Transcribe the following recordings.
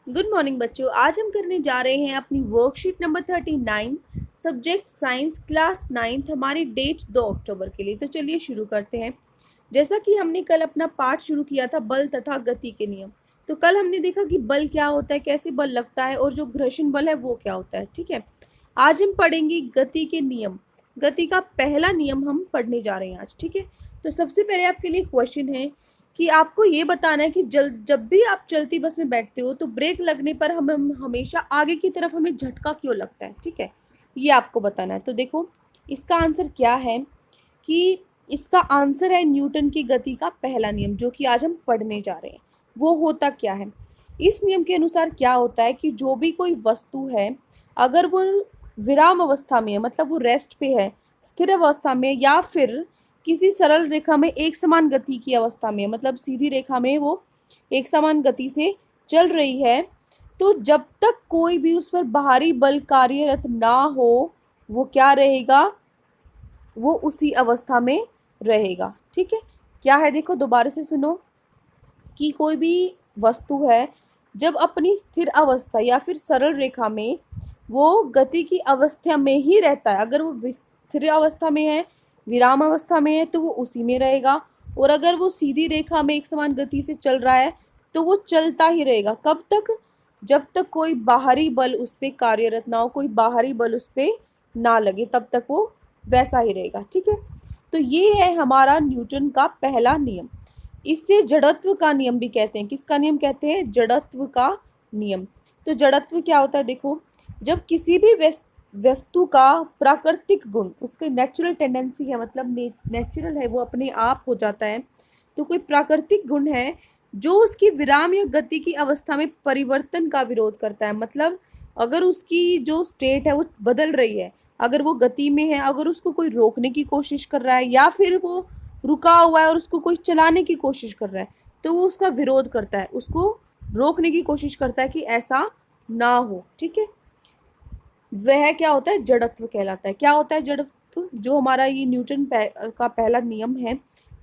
Good morning बच्चों। आज हम करने जा रहे हैं अपनी worksheet number 39 subject science class 9th। हमारी डेट 2 अक्टूबर के लिए। तो चलिए शुरू करते हैं। जैसा कि हमने कल अपना पाठ शुरू किया था बल तथा गति के नियम। तो कल हमने देखा कि बल क्या होता है, कैसे बल लगता है और जो घर्षण बल है वो क्या होता है। ठीक है, आज हम पढ़ेंगे गति के नियम। गति का पहला नियम हम पढ़ने जा रहे हैं आज। ठीक है, तो सबसे पहले आपके लिए क्वेश्चन है कि आपको ये बताना है कि जब भी आप चलती बस में बैठते हो तो ब्रेक लगने पर हम हमेशा आगे की तरफ हमें झटका क्यों लगता है। ठीक है, ये आपको बताना है। तो देखो इसका आंसर क्या है कि इसका आंसर है न्यूटन की गति का पहला नियम, जो कि आज हम पढ़ने जा रहे हैं। वो होता क्या है, इस नियम के अनुसार क्या होता है कि जो भी कोई वस्तु है अगर वो विराम अवस्था में है, मतलब वो रेस्ट पे है, स्थिर अवस्था में, या फिर किसी सरल रेखा में एक समान गति की अवस्था में, मतलब सीधी रेखा में वो एक समान गति से चल रही है, तो जब तक कोई भी उस पर बाहरी बल कार्यरत ना हो वो क्या रहेगा, वो उसी अवस्था में रहेगा। ठीक है, क्या है देखो दोबारा से सुनो कि कोई भी वस्तु है जब अपनी स्थिर अवस्था या फिर सरल रेखा में वो गति की अवस्था में ही रहता है, अगर वो स्थिर अवस्था में है, विराम अवस्था में है, तो वो उसी में रहेगा। और अगर वो सीधी रेखा में एक समान गति से चल रहा है तो वो चलता ही रहेगा। कब तक, जब तक कोई बाहरी बल उस पर कार्यरत ना हो, कोई बाहरी बल उस पर ना लगे, तब तक वो वैसा ही रहेगा। ठीक है, तो ये है हमारा न्यूटन का पहला नियम। इससे जड़त्व का नियम भी कहते हैं। किसका नियम कहते हैं? जड़त्व का नियम। तो जड़त्व क्या होता है देखो, जब किसी भी वस्तु का प्राकृतिक गुण, उसकी नेचुरल टेंडेंसी है, मतलब नेचुरल है, वो अपने आप हो जाता है, तो कोई प्राकृतिक गुण है जो उसकी विराम या गति की अवस्था में परिवर्तन का विरोध करता है। मतलब अगर उसकी जो स्टेट है वो बदल रही है, अगर वो गति में है, अगर उसको कोई रोकने की कोशिश कर रहा है या फिर वो रुका हुआ है और उसको कोई चलाने की कोशिश कर रहा है, तो वो उसका विरोध करता है, उसको रोकने की कोशिश करता है कि ऐसा ना हो। ठीक है, वह क्या होता है? जड़त्व कहलाता है। क्या होता है जड़त्व? जो हमारा ये न्यूटन का पहला नियम है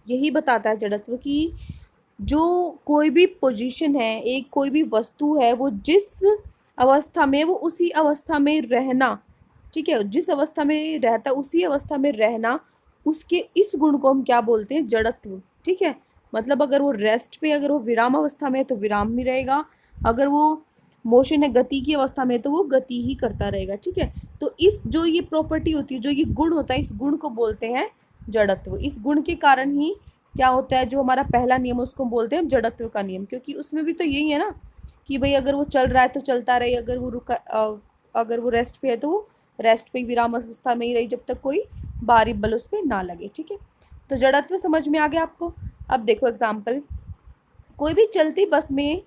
यही बताता है जड़त्व की जो कोई भी पोजीशन है, एक कोई भी वस्तु है, वो जिस अवस्था में वो उसी अवस्था में रहना, ठीक है, जिस अवस्था में रहता उसी अवस्था में रहना, उसके इस गुण को हम क्या बोलते हैं? जड़त्व। ठीक है, मतलब अगर वो रेस्ट पे, अगर वो विराम अवस्था में है तो विराम में रहेगा, अगर वो मोशन है, गति की अवस्था में, तो वो गति ही करता रहेगा। ठीक है, तो इस जो ये प्रॉपर्टी होती है, जो ये गुण होता है, इस गुण को बोलते हैं जड़त्व। इस गुण के कारण ही क्या होता है, जो हमारा पहला नियम उसको बोलते हैं जड़त्व का नियम, क्योंकि उसमें भी तो यही है ना कि भाई अगर वो चल रहा है तो चलता रहे, अगर वो रुका अगर वो रेस्ट पे है तो वो रेस्ट पे विराम अवस्था में ही रही, जब तक कोई बाहरी बल उस पर ना लगे। ठीक है, तो जड़त्व समझ में आ गया आपको। अब देखो एग्जाम्पल, कोई भी चलती बस में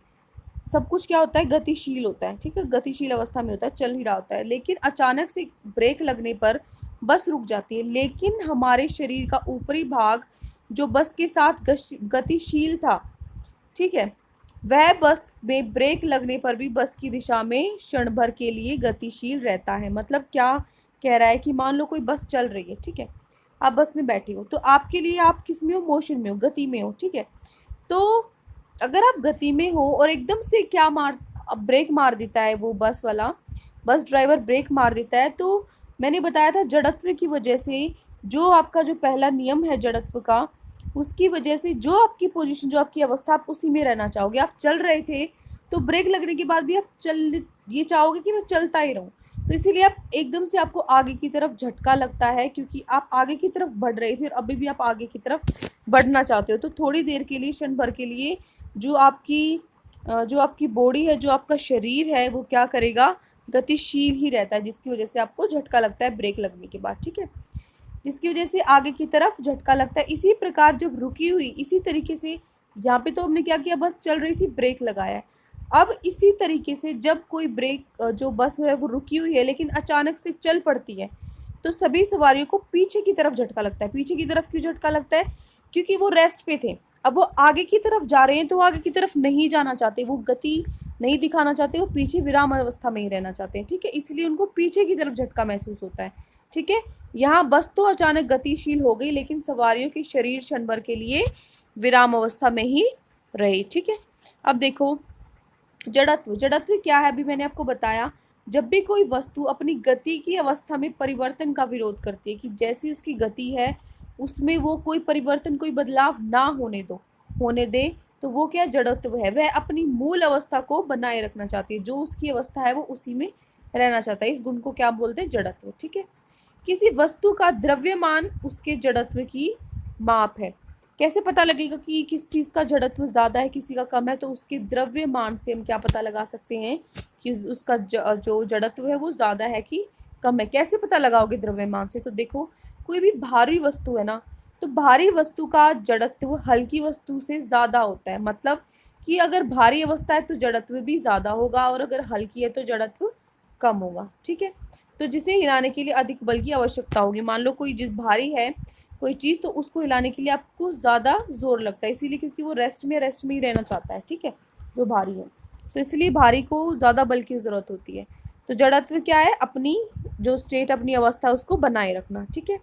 सब कुछ क्या होता है? गतिशील होता है। ठीक है, गतिशील अवस्था में होता है, चल ही रहा होता है, लेकिन अचानक से ब्रेक लगने पर बस रुक जाती है। लेकिन हमारे शरीर का ऊपरी भाग जो बस के साथ गतिशील था, ठीक है, वह बस में ब्रेक लगने पर भी बस की दिशा में क्षण भर के लिए गतिशील रहता है। मतलब क्या कह रहा है कि मान लो कोई बस चल रही है, ठीक है, आप बस में बैठे हो, तो आपके लिए आप किस में हो? मोशन में हो, गति में हो। ठीक है, तो अगर आप गति में हो और एकदम से क्या ब्रेक मार देता है वो बस वाला, बस ड्राइवर ब्रेक मार देता है, तो मैंने बताया था जड़त्व की वजह से, जो आपका जो पहला नियम है जड़त्व का, उसकी वजह से जो आपकी पोजीशन, जो आपकी अवस्था, आप उसी में रहना चाहोगे। आप चल रहे थे तो ब्रेक लगने के बाद भी आप ये चाहोगे कि मैं चलता ही रहूं, तो इसीलिए आप एकदम से आपको आगे की तरफ झटका लगता है, क्योंकि आप आगे की तरफ बढ़ रहे थे और अभी भी आप आगे की तरफ बढ़ना चाहते हो। तो थोड़ी देर के लिए, क्षण भर के लिए जो आपकी बॉडी है, जो आपका शरीर है, वो क्या करेगा? गतिशील ही रहता है, जिसकी वजह से आपको झटका लगता है ब्रेक लगने के बाद। ठीक है, जिसकी वजह से आगे की तरफ झटका लगता है। इसी प्रकार जब रुकी हुई, इसी तरीके से यहाँ पे तो हमने क्या किया, बस चल रही थी, ब्रेक लगाया। अब इसी तरीके से जब कोई जो बस है वो रुकी हुई है लेकिन अचानक से चल पड़ती है, तो सभी सवारियों को पीछे की तरफ झटका लगता है। पीछे की तरफ क्यों झटका लगता है? क्योंकि वो रेस्ट पे थे, अब वो आगे की तरफ जा रहे हैं, तो वो आगे की तरफ नहीं जाना चाहते, वो गति नहीं दिखाना चाहते, वो पीछे विराम अवस्था में ही रहना चाहते हैं। ठीक है, इसलिए उनको पीछे की तरफ झटका महसूस होता है। ठीक है, यहाँ बस तो अचानक गतिशील हो गई, लेकिन सवारियों की शरीर क्षण भर के लिए विराम अवस्था में ही रही। ठीक है, अब देखो जड़त्व, जड़त्व क्या है अभी मैंने आपको बताया। जब भी कोई वस्तु अपनी गति की अवस्था में परिवर्तन का विरोध करती है, कि जैसी उसकी गति है उसमें वो कोई परिवर्तन, कोई बदलाव ना होने दे, तो वो क्या जड़त्व है। वह अपनी मूल अवस्था को बनाए रखना चाहती है, जो उसकी अवस्था है वो उसी में रहना चाहता है। इस गुण को क्या बोलते हैं, जड़त्व। ठीक है। किसी वस्तु का द्रव्यमान उसके जड़त्व की माप है। कैसे पता लगेगा कि किस चीज़ का जड़त्व ज़्यादा है, किसी का कम है, तो उसके द्रव्यमान से हम क्या पता लगा सकते हैं कि उसका जो जड़त्व है वो ज़्यादा है कि कम है। कैसे पता लगाओगे द्रव्यमान से, तो देखो कोई भी भारी वस्तु है ना, तो भारी वस्तु का जड़त्व हल्की वस्तु से ज़्यादा होता है। मतलब कि अगर भारी अवस्था है तो जड़त्व भी ज़्यादा होगा, और अगर हल्की है तो जड़त्व कम होगा। ठीक है। तो जिसे हिलाने के लिए अधिक बल की आवश्यकता होगी। मान लो कोई जिस भारी है कोई चीज़, तो उसको हिलाने के लिए आपको ज़्यादा जोर लगता है, इसीलिए क्योंकि वो रेस्ट में ही रहना चाहता है। ठीक है, जो भारी है, तो इसलिए भारी को ज़्यादा बल की ज़रूरत होती है। तो जड़त्व क्या है, अपनी जो स्टेट, अपनी अवस्था उसको बनाए रखना। ठीक है।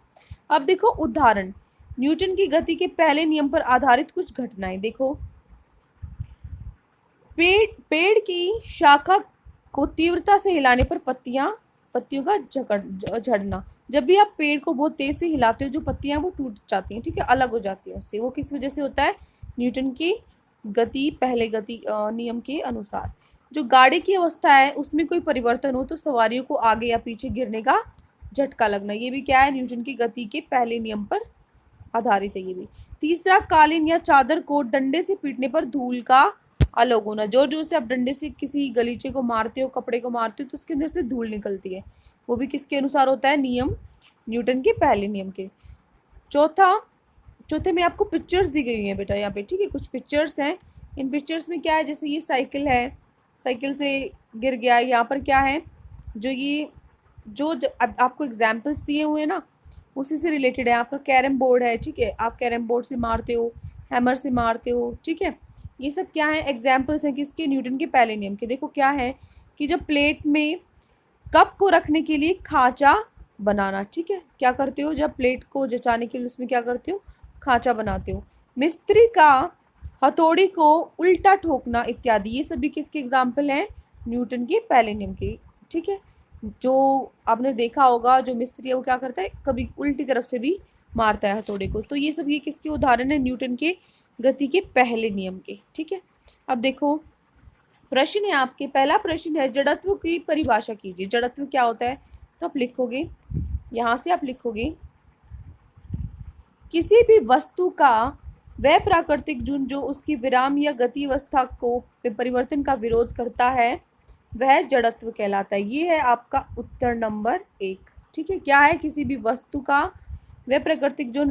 अब देखो उदाहरण, न्यूटन की गति के पहले नियम पर आधारित कुछ घटनाएं। देखो, पेड़ की शाखा को तीव्रता से हिलाने पर पत्तियों का झड़ना। जब भी आप पेड़ को बहुत तेज से हिलाते हो, जो पत्तियां वो टूट जाती हैं। ठीक है, अलग हो जाती है उससे। वो किस वजह से होता है, न्यूटन की पहले गति नियम के अनुसार। जो गाड़ी की अवस्था है उसमें कोई परिवर्तन हो तो सवारियों को आगे या पीछे गिरने का झटका लगना, ये भी क्या है, न्यूटन की गति के पहले नियम पर आधारित है ये भी। तीसरा, कालीन या चादर को डंडे से पीटने पर धूल का अलग होना। जोर जोर से आप डंडे से किसी गलीचे को मारते हो, कपड़े को मारते हो, तो उसके अंदर से धूल निकलती है। वो भी किसके अनुसार होता है, न्यूटन के पहले नियम के। चौथे में आपको पिक्चर्स दी गई हैं बेटा यहाँ पे। ठीक है, कुछ पिक्चर्स हैं। इन पिक्चर्स में क्या है, जैसे ये साइकिल है, साइकिल से गिर गया। यहाँ पर क्या है, जो आपको एग्जाम्पल्स दिए हुए हैं ना, उसी से रिलेटेड है। आपका कैरम बोर्ड है, ठीक है, आप कैरम बोर्ड से मारते हो, हैमर से मारते हो। ठीक है, ये सब क्या है, एग्जाम्पल्स हैं किसके, न्यूटन के पहले नियम के। देखो क्या है कि जब प्लेट में कप को रखने के लिए खांचा बनाना। ठीक है, क्या करते हो, जब प्लेट को जचाने के लिए उसमें क्या करते हो, खांचा बनाते हो। मिस्त्री का हथौड़ी को उल्टा ठोकना इत्यादि, ये सभी किसके एग्जाम्पल हैं, न्यूटन के पहले नियम के। ठीक है, जो आपने देखा होगा, जो मिस्त्री है वो क्या करता है, कभी उल्टी तरफ से भी मारता है हथौड़े को। तो ये सब ये किसके उदाहरण है, न्यूटन के गति के पहले नियम के। ठीक है। अब देखो प्रश्न है आपके, पहला प्रश्न है, जड़त्व की परिभाषा कीजिए। जड़त्व क्या होता है, तो आप लिखोगे, यहाँ से आप लिखोगे, किसी भी वस्तु का वह प्राकृतिक गुण जो उसकी विराम या गति अवस्था को परिवर्तन का विरोध करता है, वह जड़त्व कहलाता है। ये है आपका उत्तर नंबर 1। ठीक है, क्या है, किसी भी वस्तु का वह प्राकृतिक गुण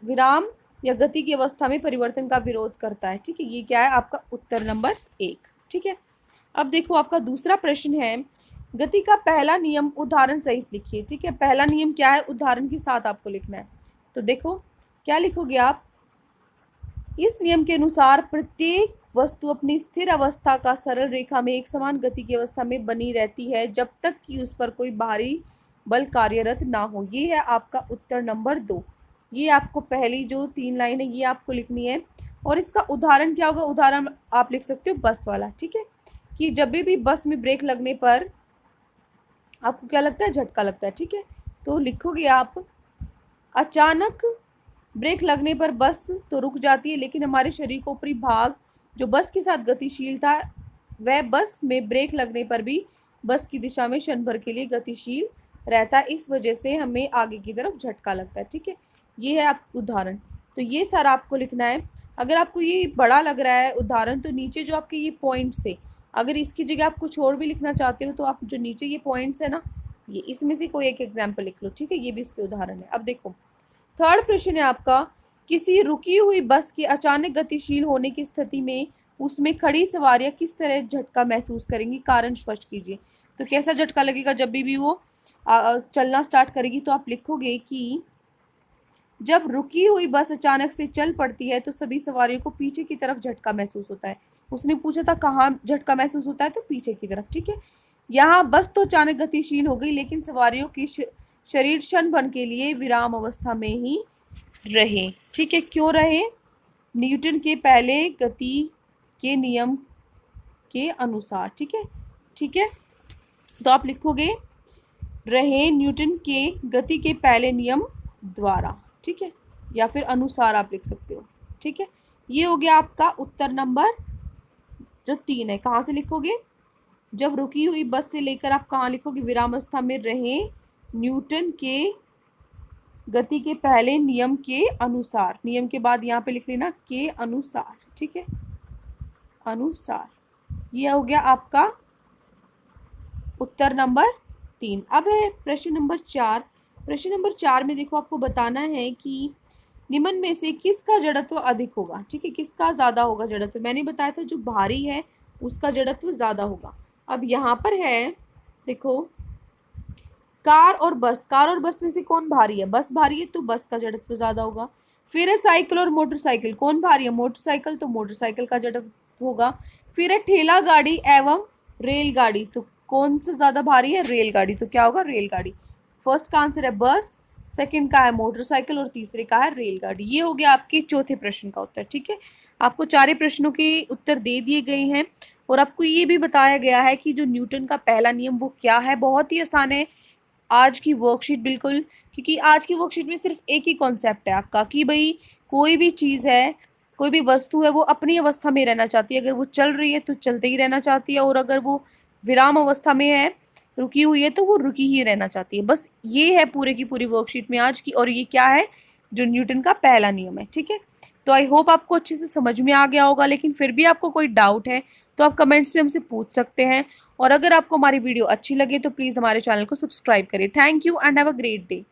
विराम या गति की अवस्था में परिवर्तन का विरोध करता है। ठीक है, ये क्या है आपका उत्तर नंबर 1। ठीक है। अब देखो आपका दूसरा प्रश्न है, गति का पहला नियम उदाहरण सहित लिखिए। ठीक है, पहला नियम क्या है, उदाहरण के साथ आपको लिखना है। तो देखो क्या लिखोगे आप, इस नियम के अनुसार प्रत्येक वस्तु अपनी स्थिर अवस्था का सरल रेखा में एक समान गति की अवस्था में बनी रहती है जब तक कि उस पर कोई बाहरी बल कार्यरत ना हो। ये है आपका उत्तर नंबर 2। ये आपको पहली जो 3 लाइन है ये आपको लिखनी है। और इसका उदाहरण क्या होगा, उदाहरण आप लिख सकते हो बस वाला। ठीक है, कि जब भी बस में ब्रेक लगने पर आपको क्या लगता है, झटका लगता है। ठीक है, तो लिखोगे आप, अचानक ब्रेक लगने पर बस तो रुक जाती है, लेकिन हमारे शरीर का ऊपरी भाग जो बस के साथ गतिशील था, वह बस में ब्रेक लगने पर भी बस की दिशा में क्षण भर के लिए गतिशील रहता है। इस वजह से हमें आगे की तरफ झटका लगता है। ठीक है, ये है आप उदाहरण। तो ये सारा आपको लिखना है। अगर आपको ये बड़ा लग रहा है उदाहरण, तो नीचे जो आपके ये पॉइंट्स थे, अगर इसकी जगह आप कुछ और भी लिखना चाहते हो, तो आप जो नीचे ये पॉइंट्स है ना, ये इसमें से कोई एक एग्जाम्पल लिख लो। ठीक है, ये भी इसके उदाहरण है। अब देखो थर्ड प्रश्न है आपका, किसी रुकी हुई बस के अचानक गतिशील होने की स्थिति में उसमें खड़ी सवारियां किस तरह झटका महसूस करेंगी, कारण स्पष्ट कीजिए। तो कैसा झटका लगेगा, जब भी वो चलना स्टार्ट करेगी, तो आप लिखोगे कि जब रुकी हुई बस अचानक से चल पड़ती है तो सभी सवारियों को पीछे की तरफ झटका महसूस होता है। उसने पूछा था कहाँ झटका महसूस होता है, तो पीछे की तरफ। ठीक है, यहाँ बस तो अचानक गतिशील हो गई, लेकिन सवारियों की शरीर क्षण भर के लिए विराम अवस्था में ही रहे। ठीक है, क्यों रहे, न्यूटन के पहले गति के नियम के अनुसार। ठीक है, ठीक है। तो आप लिखोगे रहे न्यूटन के गति के पहले नियम द्वारा। ठीक है, या फिर अनुसार आप लिख सकते हो। ठीक है, ये हो गया आपका उत्तर नंबर जो 3 है। कहाँ से लिखोगे? जब रुकी हुई बस से लेकर आप कहाँ लिखोगे? विरामावस्था में रहे न्यूटन के गति के पहले नियम के अनुसार। नियम के बाद यहाँ पे लिख लेना के अनुसार। ठीक है, अनुसार। ये हो गया आपका उत्तर नंबर 3। अब है प्रश्न नंबर 4। प्रश्न नंबर 4 में देखो आपको बताना है कि निम्न में से किसका जड़त्व अधिक होगा। ठीक है, किसका ज्यादा होगा जड़त्व? मैंने बताया था जो भारी है उसका जड़त्व ज्यादा होगा। अब यहाँ पर है देखो, कार और बस। कार और बस में से कौन भारी है? बस भारी है तो बस का जड़त्व ज्यादा होगा। फिर है साइकिल और मोटरसाइकिल। कौन भारी है? मोटरसाइकिल, तो मोटरसाइकिल का जड़त्व होगा। फिर है ठेला गाड़ी एवं रेलगाड़ी, तो कौन सा ज्यादा भारी है? रेलगाड़ी, तो क्या होगा? रेलगाड़ी। फर्स्ट का आंसर है बस, सेकंड का है मोटरसाइकिल और तीसरे का है रेलगाड़ी। ये हो गया आपके चौथे प्रश्न का उत्तर। ठीक है, आपको 4 प्रश्नों के उत्तर दे दिए गए हैं और आपको ये भी बताया गया है कि जो न्यूटन का पहला नियम वो क्या है। बहुत ही आसान है आज की वर्कशीट, बिल्कुल, क्योंकि आज की वर्कशीट में सिर्फ एक ही कॉन्सेप्ट है आपका कि भाई कोई भी चीज़ है, कोई भी वस्तु है, वो अपनी अवस्था में रहना चाहती है। अगर वो चल रही है तो चलते ही रहना चाहती है, और अगर वो विराम अवस्था में है, रुकी हुई है, तो वो रुकी ही रहना चाहती है। बस ये है पूरे की पूरी वर्कशीट में आज की। और ये क्या है? जो न्यूटन का पहला नियम है। ठीक है, तो आई होप आपको अच्छे से समझ में आ गया होगा। लेकिन फिर भी आपको कोई डाउट है तो आप कमेंट्स में हमसे पूछ सकते हैं। और अगर आपको हमारी वीडियो अच्छी लगे तो प्लीज़ हमारे चैनल को सब्सक्राइब करें। Thank you and have a great day.